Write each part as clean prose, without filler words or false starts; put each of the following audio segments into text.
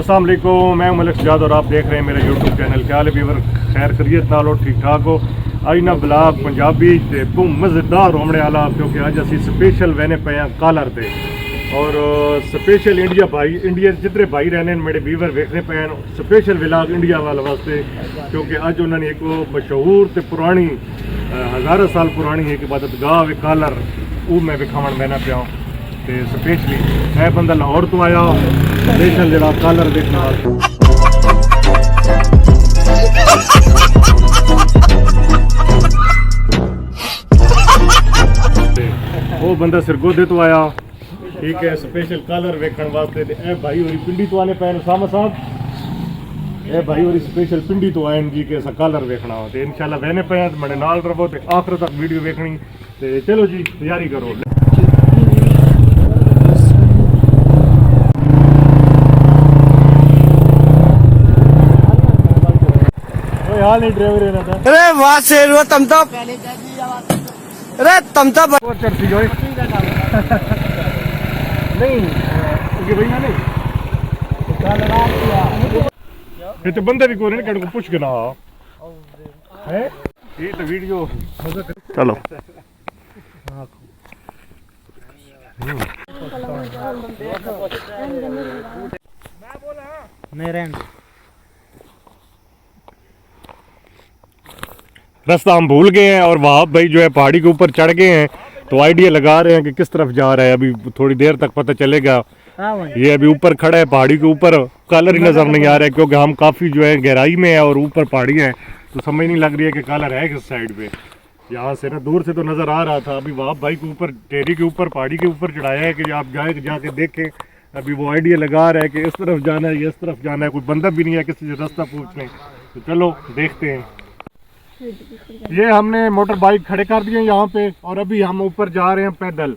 अस्सलाम वालेकुम, मैं मलिक सजाद और आप देख रहे हैं मेरा यूट्यूब चैनल। क्या हाल है व्यूअर? खैर खरीत नाल हो, ठीक ठाक हो? आज ना ब्लॉग पंजाबी ते बहुत मज़ेदार होने वाला, क्योंकि अज असी स्पेशल वहने पे हैं कालर ते और स्पेशल इंडिया जितने भाई रहने मेरे व्यूअर वेखने पे हैं स्पेशल व्लॉग इंडिया वाले वास्ते, क्योंकि अज उन्होंने एक मशहूर ते पुरानी हज़ारों साल पुरानी एक इबादत गाह कालर वो मैं विखावन बहना पिया हूँ। तो स्पेशली मैं बंदा लाहौर तो आया स्पेशल जरा कालर देखने वास्ते। वो बंदा सिरगोदे तो आया, ठीक है, स्पेशल कालर वेखण वास्ते। ए भाई होरी पिंडी तो आने पैन उसामा साहब, ए भाई होरी स्पेशल पिंडी तो आए जी के कालर वेखना हो। तो इंशाल्लाह बहने पे हैं, मेरे नाल रहो तो आखिर तक वीडियो वेखनी। तो चलो जी तैयारी करो। हाल नहीं ड्राइवर है ना, अरे वाह शेर वो तम तो अरे तम तो और चढ़ती जो नहीं ओके भैया नहीं ये तो बंदे भी कोई नहीं को पूछ के ना है ये तो वीडियो चलो मेरे रास्ता हम भूल गए हैं और वहां भाई जो है पहाड़ी के ऊपर चढ़ गए हैं, तो आइडिया लगा रहे हैं कि किस तरफ जा रहा है। अभी थोड़ी देर तक पता चलेगा। ये अभी ऊपर खड़ा है पहाड़ी के ऊपर, कलर ही नजर नहीं आ रहा है क्योंकि हम काफी जो है गहराई में है और ऊपर पहाड़ी है, तो समझ नहीं लग रही है कि कलर है किस साइड पे। यहाँ से ना दूर से तो नजर आ रहा था। अभी वहां भाई के ऊपर टेरी के ऊपर पहाड़ी के ऊपर चढ़ाया है कि आप जाके देखें। अभी वो आइडिया लगा रहा है कि इस तरफ जाना है, इस तरफ जाना है, कोई बंदा भी नहीं है किसी से रास्ता पूछने। तो चलो देखते हैं। ये हमने मोटर बाइक खड़े कर दिए यहाँ पे और अभी हम ऊपर जा रहे हैं पैदल।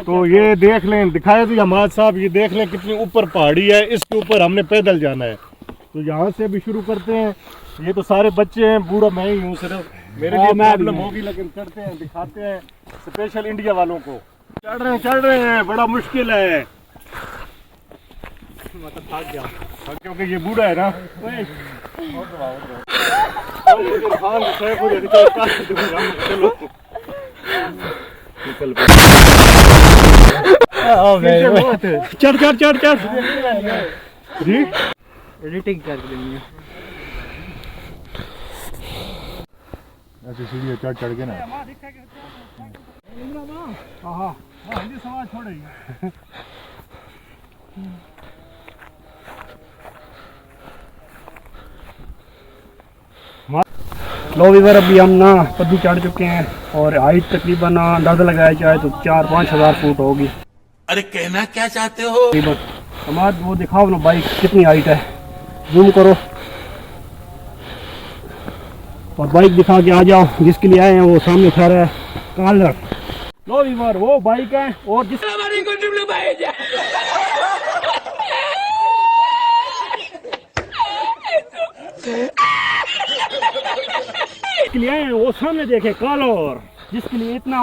तो ये देख लें, दिखाए थे हमाद साहब, ये देख लें कितनी ऊपर पहाड़ी है, इसके ऊपर हमने पैदल जाना है। तो यहाँ से अभी शुरू करते हैं। ये तो सारे बच्चे हैं, बूढ़ा मैं ही हूँ सिर्फ, मेरे लिए प्रॉब्लम होगी, लेकिन करते हैं, दिखाते हैं स्पेशल इंडिया वालों को। चढ़ रहे हैं, बड़ा मुश्किल है मतलब भाग गया क्योंकि ये बूढ़ा है ना। चल चढ़ जी एडिटिंग कर देंगे ऐसे सीढ़ी चढ़ के ना। हाँ सवाल छोड़े लो वीवर, अभी हम ना पद्दी चढ़ चुके हैं और हाइट तकरीबन अंदाजा लगाया जाए तो 4-5 हज़ार फुट होगी। अरे कहना क्या चाहते हो? समाज वो दिखाओ ना बाइक कितनी हाइट है, जूम करो और बाइक दिखा के आ जाओ। जिसके लिए आए हैं वो सामने खड़ा है कालर। लो वीवर, वो बाइक है और जिस के लिए आए हैं वो सामने देखे कालर, जिसके लिए इतना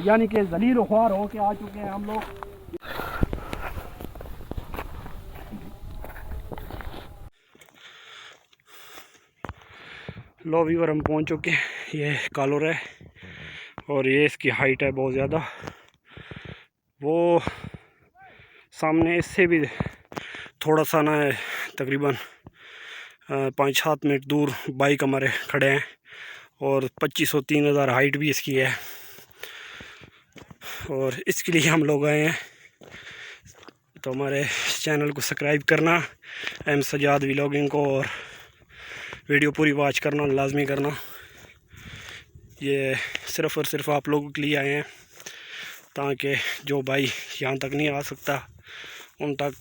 यानी कि जलील ख्वार हो के आ चुके हैं हम लोग। लो वीवर, हम पहुंच चुके हैं। ये कालर है और ये इसकी हाइट है बहुत ज़्यादा। वो सामने इससे भी थोड़ा सा ना है, तकरीबन 5-7 मिनट दूर बाइक हमारे खड़े हैं और 2500-3000 हाइट भी इसकी है। और इसके लिए हम लोग आए हैं, तो हमारे चैनल को सब्सक्राइब करना, एम सजाद व्लॉगिंग को, और वीडियो पूरी वॉच करना लाजमी करना। ये सिर्फ़ और सिर्फ आप लोगों के लिए आए हैं ताकि जो भाई यहाँ तक नहीं आ सकता उन तक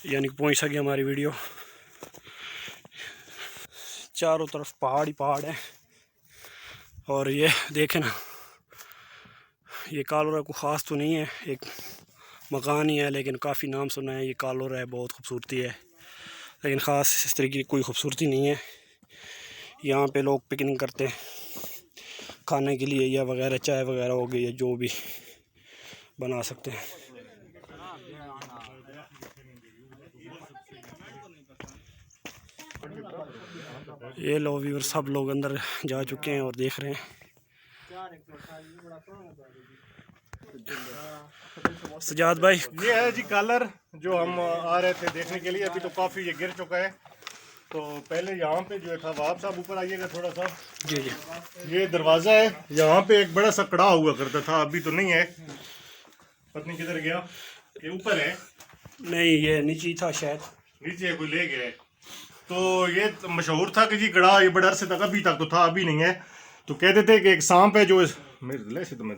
यानी पहुँच सके हमारी वीडियो। चारों तरफ पहाड़ ही पहाड़ है और ये देखें ना, ये कालोरा को ख़ास तो नहीं है, एक मकान ही है, लेकिन काफ़ी नाम सुना है। ये कालोरा है, बहुत खूबसूरती है, लेकिन ख़ास इस तरीके की कोई खूबसूरती नहीं है। यहाँ पे लोग पिकनिक करते हैं खाने के लिए या वगैरह, चाय वगैरह हो गई या जो भी बना सकते हैं। ये लो व्यूअर सब लोग अंदर जा चुके हैं और देख रहे हैं। सजाद भाई ये है जी कलर जो हम आ रहे थे देखने के लिए। अभी तो काफ़ी ये गिर चुका है। तो पहले यहाँ पे जो था वहाब साहब ऊपर आइएगा थोड़ा सा। जी जी, ये दरवाज़ा है, यहाँ पे एक बड़ा सा कड़ा हुआ करता था, अभी तो नहीं है, पत्नी किधर गया? ये ऊपर है? नहीं ये नीचे ही था शायद, नीचे कोई ले गया है। तो ये मशहूर था कि जी गड़ा ये बड़े अरसे तक, अभी तक तो था, अभी नहीं है। तो कहते थे कि एक सांप है जो मेरे से तो मैं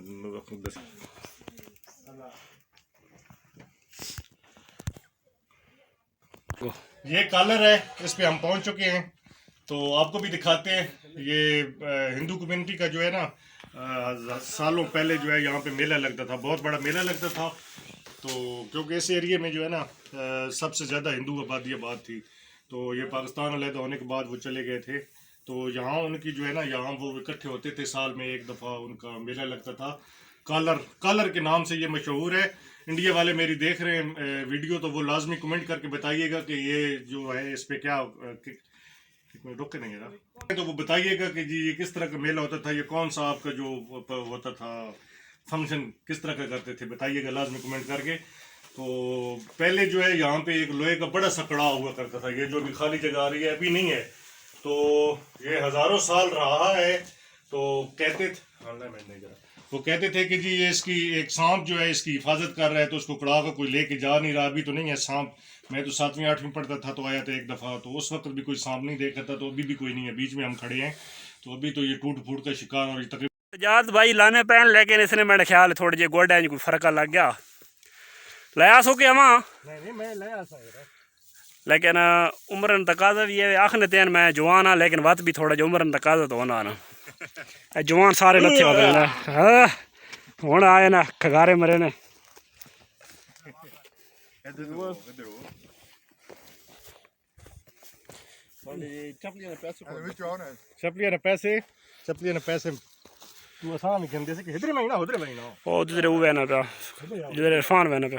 ये कॉलर है, इस पे हम पहुंच चुके हैं। तो आपको भी दिखाते हैं। ये हिंदू कम्युनिटी का जो है ना, सालों पहले जो है यहाँ पे मेला लगता था, बहुत बड़ा मेला लगता था। तो क्योंकि इस एरिया में जो है ना सबसे ज़्यादा हिंदू आबाद थी। तो ये पाकिस्तान अलग होने के बाद वो चले गए थे। तो यहाँ उनकी जो है ना, यहाँ वो इकट्ठे होते थे, साल में एक दफ़ा उनका मेला लगता था। कॉलर के नाम से ये मशहूर है। इंडिया वाले मेरी देख रहे हैं वीडियो, तो वो लाजमी कमेंट करके बताइएगा कि ये जो है इस पे क्या रोके नहीं ना, तो वो बताइएगा कि जी ये किस तरह का मेला होता था, ये कौन सा आपका जो होता था फंक्शन किस तरह का करते थे, बताइएगा लाजमी कमेंट करके। तो पहले जो है यहाँ पे एक लोहे का बड़ा सा कड़ा हुआ करता था, ये जो अभी खाली जगह आ रही है अभी नहीं है। तो ये हज़ारों साल रहा है। तो कहते थे वो कहते थे कि जी ये इसकी एक सांप जो है इसकी हिफाजत कर रहा है, तो उसको कड़ा का कोई लेके जा नहीं रहा। अभी तो नहीं है सांप। मैं तो 7वीं 8वीं पढ़ता था तो आया था एक दफ़ा, तो उस वक्त भी कोई सांप नहीं देखा था। तो अभी भी कोई नहीं है, बीच में हम खड़े हैं। तो अभी तो ये टूट फूट का शिकार और तकरीबन सजाद भाई लाने पैन, लेकिन इसने मेरे ख्याल थोड़े जे गोडे कोई फर्क लग गया। लाया सो के अमा नहीं मैं लाया सा लेकिन उम्र तकाजा भी है, आखने तेन मैं जवान हाँ, लेकिन वत भी थोड़ा जो उम्र तकाजा तो होना ना। जवान सारे लथे होते हैं हूँ आए ना खगारे मरे ने। चपलियां ने पैसे तू आसान नहीं कहते कि इधर महीना उधर महीना ओ जिधर वो ना पे जिधर इरफान वैना पे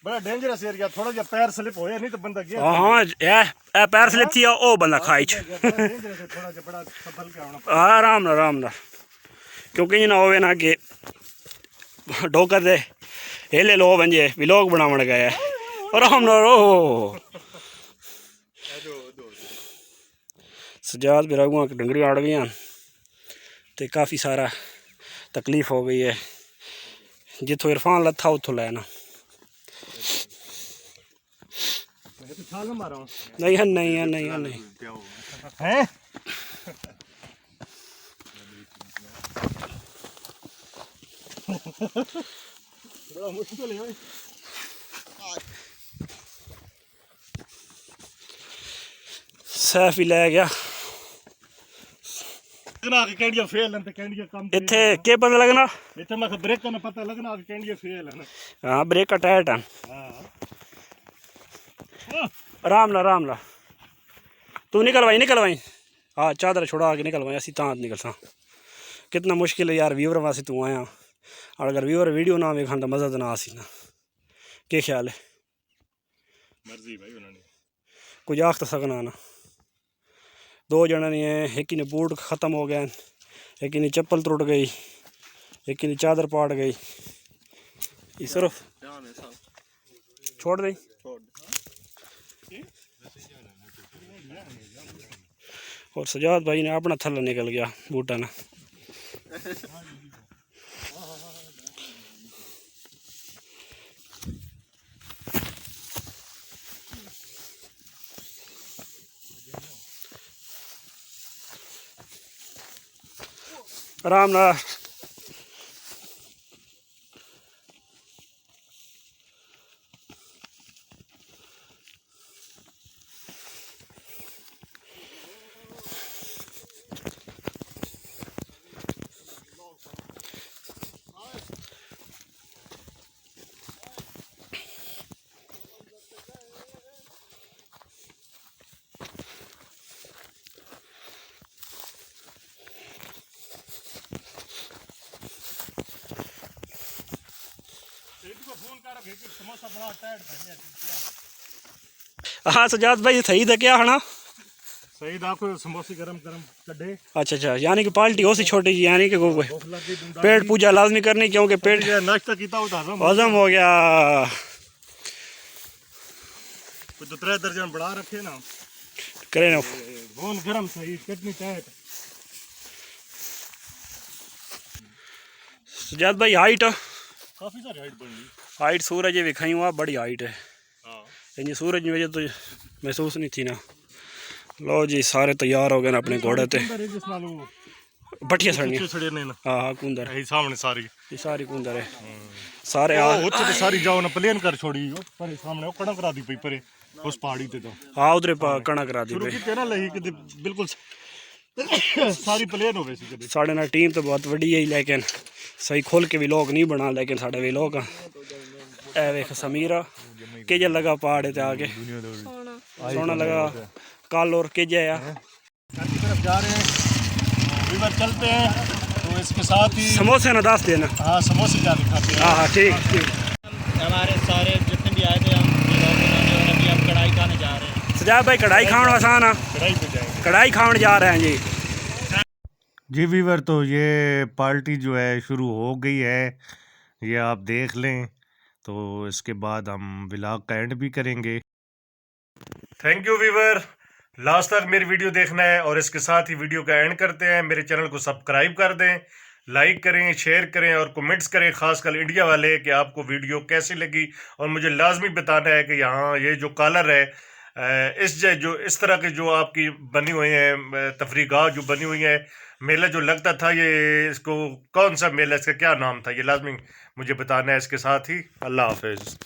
बड़ा डेंजरस एरिया, थोड़ा जा पैर स्लिप होया नहीं तो बंदा गया। हाँ ए पैर स्लिप थी ओ बंदा खाई थोड़ा जा बड़ा संभल के आना। आराम ना क्योंकि ना होवे ना कि डोकर दे हेले लो बंजे व्लॉग बनावन गए आराम ना रो। सजाद बिरागुआ की डंगरी आड़ गई तो काफ़ी सारा तकलीफ हो गई है। जिथों इरफान लथा उतो लैना नहीं है नहीं हैं बड़ा मुश्किल है। सैफ ही लै गया लगना कि कैंडिया फेल है, तो कैंडिया कम इत्थे के पता लगना इत्थे मैं ब्रेक का पता लगना कि कैंडिया फेल है ना। हाँ ब्रेक का टाइट है। आराम ला तू निकल भाई हाँ चादर छुड़ा के निकल भाई असी तां निकल सा। कितना मुश्किल है यार व्यूवर वास्ते तू आया, और अगर व्यूवर वीडियो ना वेखन तो मज़ा तो ना आसी ना। क्या ख्याल है? मर्जी भाई उन्होंने कुछ आख तो सकना ना। 2 जने नहीं है, एक ने बूट ख़त्म हो गए, एक ने चप्पल टूट गई, एक ने चादर पाट गई। सिर्फ छोड़ दी और सजाद भाई ने अपना थल्ला निकल गया बूटा ना। आराम ना हाँ सजाद भाई सही था क्या है ना। सईद आपको समोसे गरम गरम कड्डे अच्छा अच्छा, यानी कि पार्टी हो सी छोटी जी, यानी कि कोई भूख लग गई दूंदा पेट पूजा लाजमी करनी, क्योंकि पेट ये नाश्ता कीता उठा हजम हो गया। कोई 2-3 दर्जन बढ़ा रखे ना करे ना गोल गरम सही चटनी टाइट। सुजात भाई हाइट काफी सारी हाइट बन गई। हाइट सूरज ये विखाई हुआ बड़ी हाइट है, हां यानी सूरज की वजह तो महसूस नहीं थी ना। लो जी सारे तैयार हो गए ना अपने घोड़े ते, बटिया सड़नी छड़े ने ना। हाँ कुंदर यही सामने सारी ये सारी कुंदर है सारे ओ होते तो सारी जाओ ना प्लेन कर छोड़ी ओ पर सामने ओ कणक करा दी पई परे उस पहाड़ी ते तो। हाँ उधर कणा करा दी शुरू पे की तेरा लही कि बिल्कुल सारी प्लेन हो गई सी कदे। साढ़े ना टीम तो बहुत वड्डी है, लेकिन सही खोल के भी लोग नहीं बना, लेकिन साढ़े भी लोग ए वेख समीरा केजे लगा पहाड़ ते आके सोना लगा कल और केजे आया की तरफ जा रहे हैं रिवर चलते हैं तो इसके साथ ही समोसे ना दस देना। हाँ समोसे जाके खाते हैं। हाँ हाँ ठीक ठीक। हमारे सारे जितने भी आए थे हम vlog बनाने, और अभी हम कढ़ाई खाने जा रहे हैं। सजाद भाई कढ़ाई खाने आसान है, कढ़ाई पे जाएंगे। कढ़ाई खाने जा रहे हैं जी। जी वीवर तो ये पार्टी जो है शुरू हो गई है, ये आप देख लें, तो इसके बाद हम व्लॉग का एंड भी करेंगे। थैंक यू वीवर, लास्ट तक मेरी वीडियो देखना है और इसके साथ ही वीडियो का एंड करते हैं। मेरे चैनल को सब्सक्राइब कर दें, लाइक करें, शेयर करें और कमेंट्स करें, खासकर इंडिया वाले, कि आपको वीडियो कैसी लगी। और मुझे लाजमी बताना है कि यहाँ ये जो कॉलर है इस तरह के जो आपकी बनी हुई हैं तफरीगाह जो बनी हुई है, मेला जो लगता था, ये इसको कौन सा मेला, इसका क्या नाम था, ये लाजमी मुझे बताना है। इसके साथ ही अल्लाह हाफिज़।